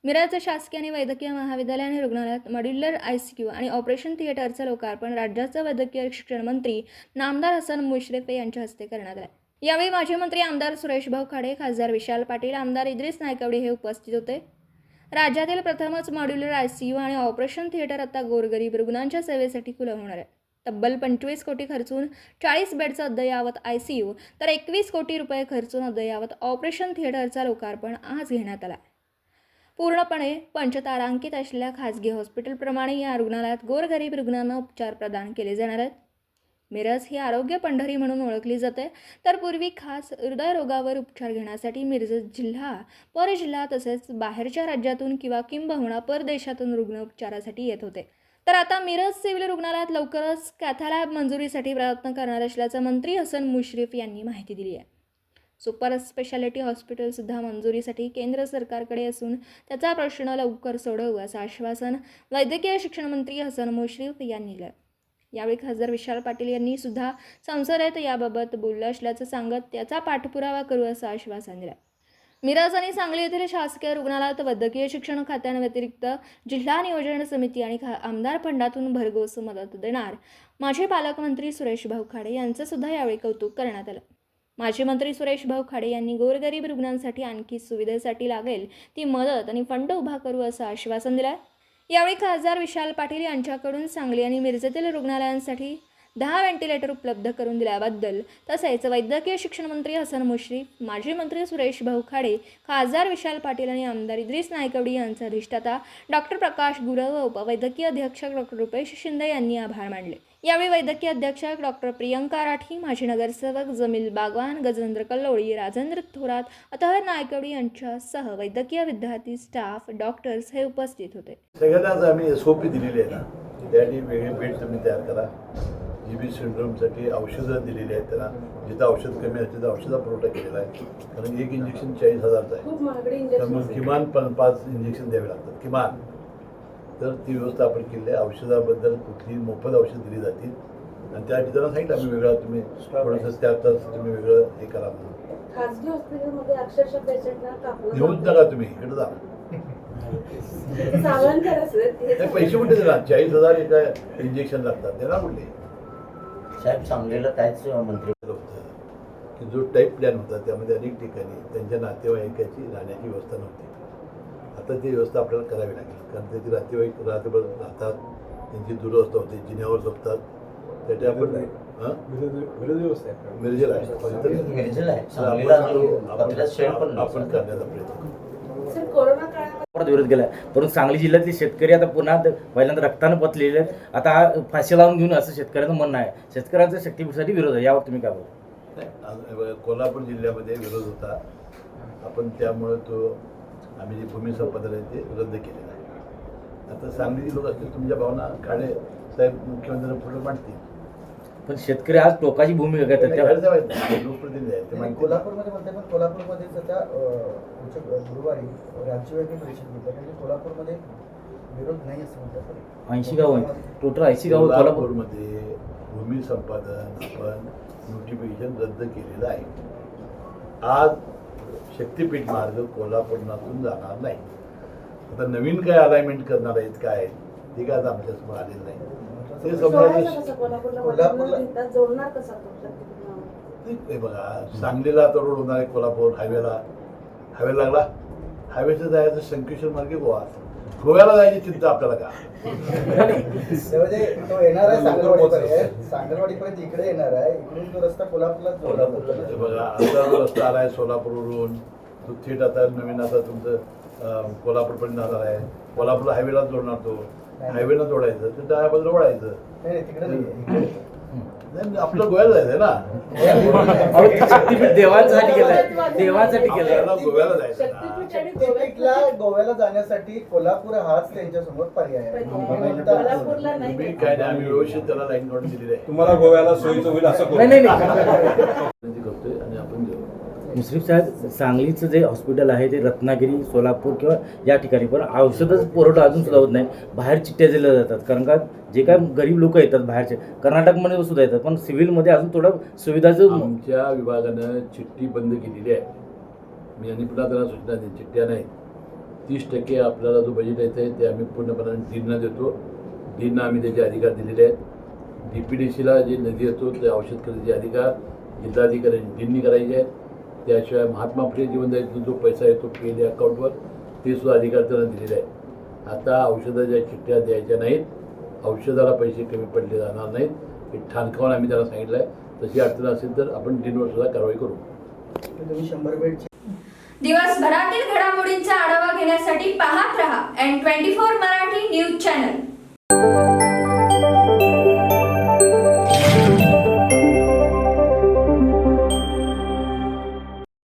मिरज शासकीय आणि वैद्यकीय महाविद्यालय आणि रुग्णालयात मॉड्यूलर आयसीयू आणि ऑपरेशन थिएटरचं लोकार्पण राज्याचे वैद्यकीय शिक्षण मंत्री नामदार हसन मुश्रीफ यांच्या हस्ते करण्यात आले. यावेळी माजी मंत्री आमदार सुरेशभाऊ खाडे, खासदार विशाल पाटील, आमदार इद्रिस नायकवडी हे उपस्थित होते. राज्यातील प्रथमच मॉड्यूलर आयसीयू आणि ऑपरेशन थिएटर आता गोरगरीब रुग्णांच्या सेवेसाठी खुलं होणार आहे. तब्बल 25 कोटी खर्चून 40 बेडचं अद्ययावत आयसीयू तर 21 कोटी रुपये खर्चून अद्ययावत ऑपरेशन थिएटरचा लोकार्पण आज घेण्यात आला. पूर्णपणे पंचतारांकित असलेल्या खासगी हॉस्पिटलप्रमाणे या रुग्णालयात गोरगरीब रुग्णांना उपचार प्रदान केले जाणार आहेत. मिरज ही आरोग्य पंढरी म्हणून ओळखली जाते, तर पूर्वी खास हृदयरोगावर उपचार घेण्यासाठी मिरज जिल्हा, परजिल्हा तसेच बाहेरच्या राज्यातून किंवा किंबहुना परदेशातून रुग्ण उपचारासाठी येत होते. तर आता मिरज सिव्हिल रुग्णालयात लवकरच कॅथलॅब मंजुरीसाठी प्रयत्न करणार असल्याचं मंत्री हसन मुश्रीफ यांनी माहिती दिली आहे. सुपर स्पेशालिटी हॉस्पिटलसुद्धा मंजुरीसाठी केंद्र सरकारकडे असून त्याचा प्रश्न लवकर सोडवू असं आश्वासन वैद्यकीय शिक्षण मंत्री हसन मुश्रीफ यांनी दिलं. यावेळी खासदार विशाल पाटील यांनी सुद्धा संसदेत याबाबत बोललं असल्याचं सांगत त्याचा पाठपुरावा करू असं आश्वासन दिलं. मिरज आणि सांगली येथील शासकीय रुग्णालयात वैद्यकीय शिक्षण खात्यांव्यतिरिक्त जिल्हा नियोजन समिती आणि आमदार फंडातून भरघोस मदत देणार माजी पालकमंत्री सुरेशभाऊ खाडे यांचं सुद्धा यावेळी कौतुक करण्यात आलं. माजी मंत्री सुरेशभाऊ खाडे यांनी गोरगरीब रुग्णांसाठी आणखी सुविधेसाठी लागेल ती मदत आणि फंड उभा करू असं आश्वासन दिलं. यावेळी खासदार विशाल पाटील यांच्याकडून सांगली आणि मिरजेतील रुग्णालयांसाठी 10 व्हेंटिलेटर उपलब्ध करून दिल्याबद्दल तसेच वैद्यकीय शिक्षण मंत्री हसन मुश्रीफ, माजी मंत्री सुरेशभाऊ खाडे, खासदार विशाल पाटील आणि आमदार इद्रिस नायकवडी यांचे अधिष्ठाता डॉक्टर प्रकाश गुरव व उपवैद्यकीय अधीक्षक डॉक्टर रुपेश शिंदे यांनी आभार मानले. यावेळी वैद्यकीय अधीक्षक डॉक्टर प्रियंका राठी, माजी नगरसेवक जमील बागवान, गजेंद्र कल्लोळी, राजेंद्र थोरात, अतहर नायकवडी यांच्यासह वैद्यकीय विद्यार्थी, स्टाफ, डॉक्टर्स हे उपस्थित होते. सगळ्यांनाच आम्ही SOP दिलेली आहे ना, त्यासाठी वेगळे बेड तुम्ही तयार करा. GB सिंड्रोमसाठी औषधं दिलेली आहेत त्यांना, जिथं औषध कमी आहे तिथं औषधा पुरवठा केलेला आहे. कारण एक इंजेक्शन 40,000चं आहे, त्यामुळे किमान 5 इंजेक्शन द्यावे लागतात किमान. तर ती व्यवस्था आपण केली आहे. औषधाबद्दल कुठली मोफत औषध दिली जातील आणि त्या ठिकाणी सांगितलं आम्ही वेगळा तुम्ही थोडंसं त्यातच तुम्ही वेगळं हे करा म्हणून. खासगी हॉस्पिटलमध्ये अक्षरशः पेशंटला कापलं येऊच नका तुम्ही, इकडे जा. पैसे कुठे देणार? 40,000 एका इंजेक्शन लागतात, देणार कुठले? साहेब सांगलेलं कायच मंत्री होतं की जो टाईप प्लॅन होता त्यामध्ये अनेक ठिकाणी त्यांच्या नातेवाईकाची राहण्याची व्यवस्था नव्हती. आता ती व्यवस्था आपल्याला करावी लागेल, कारण त्याची नातेवाईक रात्रभर राहतात, त्यांची दुरवस्था होते, जिन्यावर झोपतात. त्याच्या आपण मिरजेला आपण करण्याचा प्रयत्न सर, कोरोना काळात विरोध केला, परंतु सांगली जिल्ह्यातले शेतकरी आता पुन्हा पहिल्यांदा रक्तानं पचलेले आहेत. आता हा फाशी लावून घेऊन असं शेतकऱ्यांचं म्हणणं आहे. शेतकऱ्यांचा शक्तीपीठासाठी विरोध आहे, यावर तुम्ही काय बोलता? कोल्हापूर जिल्ह्यामध्ये विरोध होता आपण, त्यामुळे तो आम्ही जे भूमी संपादन आहे ते रद्द केलेलं आहे. आता सांगलीचे लोक असतील, तुमच्या भावना खाडे साहेब मुख्यमंत्र्यांना पुढे मांडतील. पण शेतकरी आज टोकाची भूमिका घेतात, लोकप्रतिनिधी आहेत ते. कोल्हापूरमध्ये म्हणते, पण कोल्हापूरमध्ये सध्या गुरुवारी राज्यव्यापी परिषद घेतली आणि कोल्हापूरमध्ये विरोध नाही असं म्हणतात. 80 गाव आहेत, टोटल 80 गाव कोल्हापूरमध्ये भूमी संपादन आपण नोटिफिकेशन रद्द केलेलं आहे. आज शक्तीपीठ मार्ग कोल्हापूरनातून जाणार नाही. आता नवीन काय अलाइनमेंट करणार आहेत काय ते काय आज आमच्यासमोर आलेलं नाही. ते समजायचं कोल्हापूरला जोडणार कसा हे बघा, सांगलीला आता रोड होणार आहे, कोल्हापूर हायवेला लागला. हायवेचं जायचं शंकेश्वर मार्गे गोव्याला जायची चिंता आपल्याला का? तो येणार आहे सांगलवाडीपर्यंत, सांगलवाडीपर्यंत इकडे येणार आहे, इकडून तो रस्ता कोल्हापूरला हे बघा, आता जो रस्ता आला आहे सोलापूरवरून तो थेट आता नवीन आता तुमचं कोल्हापूरपर्यंत जाणार आहे. कोल्हापूरला हायवेला जोडणार, तो हायवेला जोडायचं, तर त्या बाजूला वळायचं. नाही, आपलं गोव्याला जायचंय ना. शक्तीपीठ देवांसाठी केलंय, देवांसाठी केलंय. गोव्याला जायचं ना. शक्तीपीठला गोव्याला जाण्यासाठी कोल्हापूर हाच त्यांच्यासमोर पर्याय आहे. कोल्हापूरला नाही. तुम्ही काय नाही, आम्ही व्यवस्थित त्याला लाईन काढून दिलेली आहे. तुम्हाला गोव्याला सोयीचं होईल असं नाही करतोय आणि आपण देऊ. मुश्रीफ साहेब, सांगलीचं जे हॉस्पिटल आहे ते रत्नागिरी, सोलापूर किंवा या ठिकाणी, पण औषधच पुरवठा अजून सुद्धा होत नाही. बाहेर चिठ्ठ्या दिल्या जातात, कारण का जे काय गरीब लोक येतात बाहेरचे, कर्नाटकमध्ये सुद्धा येतात, पण सिव्हिलमध्ये अजून थोडं सुविधाचं. आमच्या विभागानं चिठ्ठी बंद केलेली आहे. मी आणि पुन्हा त्याला सूचना दिली, चिठ्ठ्या नाही. 30% आपल्याला जो बजेट येतं आहे ते आम्ही पूर्णपणे डीनना देतो. डीनना आम्ही त्याचे अधिकार दिलेले आहेत. DPDCला जे निधी येतो ते औषध खरेदीचे अधिकार जिल्हाधिकाऱ्यांनी डीननी करायचे आहेत. त्याशिवाय महात्मा फुले जीवन जो पैसा येतो PL अकाउंटवर ते सुद्धा अधिकार त्यांना दिलेले आहेत. आता औषधाच्या चिठ्ठ्या द्यायच्या नाहीत, औषधाला पैसे कमी पडले जाणार नाहीत हे ठाणकावून आम्ही त्यांना सांगितलं आहे. तशी अडचण असेल तर आपण डीनवर सुद्धा कारवाई करू. तुम्ही 100 बेडची दिवसभरातील घडामोडींचा आढावा घेण्यासाठी पाहत रहा N24 मराठी न्यूज चॅनल.